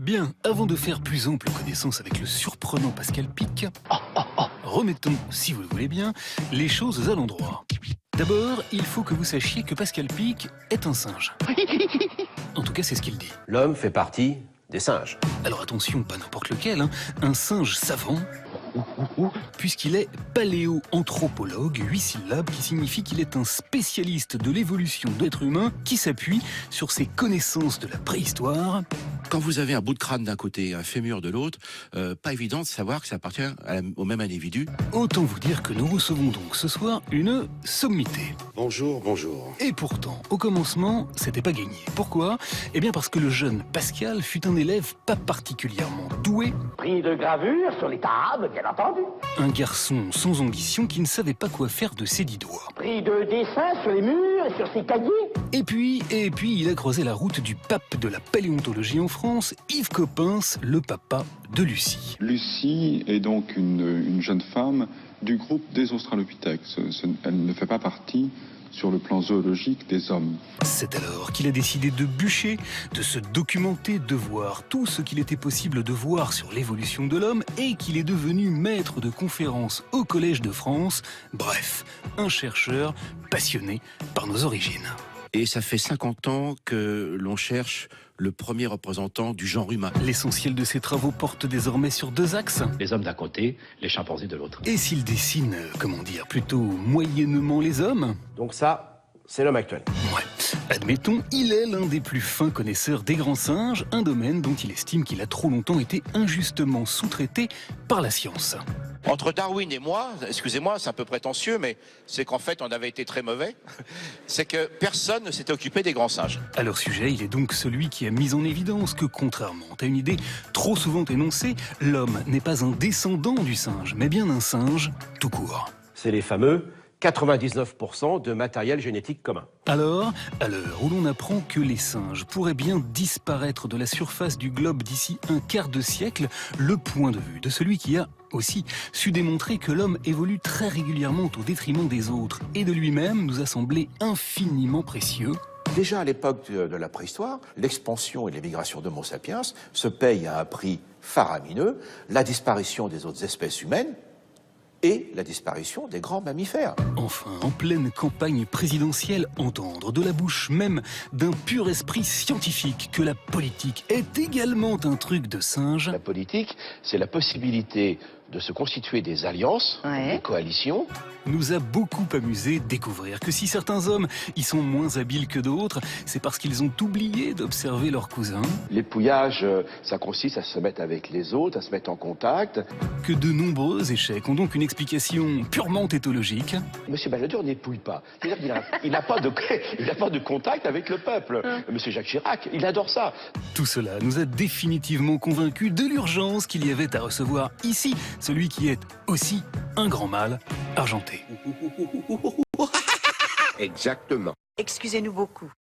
Bien, avant de faire plus ample connaissance avec le surprenant Pascal Pic, remettons, si vous le voulez bien, les choses à l'endroit. D'abord, il faut que vous sachiez que Pascal Pic est un singe. En tout cas, c'est ce qu'il dit. L'homme fait partie des singes. Alors attention, pas n'importe lequel, hein. Un singe savant, puisqu'il est paléoanthropologue, 8 syllabes, qui signifie qu'il est un spécialiste de l'évolution de l'être humain qui s'appuie sur ses connaissances de la préhistoire. Quand vous avez un bout de crâne d'un côté et un fémur de l'autre, pas évident de savoir que ça appartient au même individu. Autant vous dire que nous recevons donc ce soir une sommité. Bonjour, bonjour. Et pourtant, au commencement, c'était pas gagné. Pourquoi ? Eh bien parce que le jeune Pascal fut un élève pas particulièrement doué. Prix de gravure sur les tables, bien entendu. Un garçon sans ambition qui ne savait pas quoi faire de ses 10 doigts. Prix de dessin sur les murs et sur ses cahiers. Et puis, il a croisé la route du pape de la paléontologie en France, Yves Coppens, le papa de Lucie. Lucie est donc une jeune femme du groupe des Australopithèques. Elle ne fait pas partie, sur le plan zoologique, des hommes. C'est alors qu'il a décidé de bûcher, de se documenter, de voir tout ce qu'il était possible de voir sur l'évolution de l'homme et qu'il est devenu maître de conférences au Collège de France. Bref, un chercheur passionné par nos origines. Et ça fait 50 ans que l'on cherche le premier représentant du genre humain. L'essentiel de ses travaux porte désormais sur 2 axes. Les hommes d'un côté, les chimpanzés de l'autre. Et s'il dessine, comment dire, plutôt moyennement les hommes, Donc ça, c'est l'homme actuel. ouais, admettons, il est l'un des plus fins connaisseurs des grands singes, un domaine dont il estime qu'il a trop longtemps été injustement sous-traité par la science. Entre Darwin et moi, excusez-moi, c'est un peu prétentieux, mais c'est qu'en fait, on avait été très mauvais. C'est que personne ne s'était occupé des grands singes. À leur sujet, il est donc celui qui a mis en évidence que, contrairement à une idée trop souvent énoncée, l'homme n'est pas un descendant du singe, mais bien un singe tout court. C'est les fameux 99% de matériel génétique commun. Alors, à l'heure où l'on apprend que les singes pourraient bien disparaître de la surface du globe d'ici un quart de siècle, le point de vue de celui qui a aussi su démontrer que l'homme évolue très régulièrement au détriment des autres et de lui-même nous a semblé infiniment précieux. Déjà à l'époque de la préhistoire, l'expansion et l'émigration d'Homo sapiens se payent à un prix faramineux, la disparition des autres espèces humaines et la disparition des grands mammifères. Enfin, en pleine campagne présidentielle, entendre de la bouche même d'un pur esprit scientifique que la politique est également un truc de singe. La politique, c'est la possibilité de se constituer des alliances, des coalitions. Nous a beaucoup amusé découvrir que si certains hommes y sont moins habiles que d'autres, c'est parce qu'ils ont oublié d'observer leurs cousins. L'épouillage, ça consiste à se mettre avec les autres, à se mettre en contact. Que de nombreux échecs ont donc une explication purement éthologique. Monsieur Balladur n'épouille pas. C'est-à-dire qu'il n'a pas de contact avec le peuple. Monsieur Jacques Chirac, il adore ça. Tout cela nous a définitivement convaincus de l'urgence qu'il y avait à recevoir ici celui qui est aussi un grand mâle argenté. Exactement. Excusez-nous beaucoup.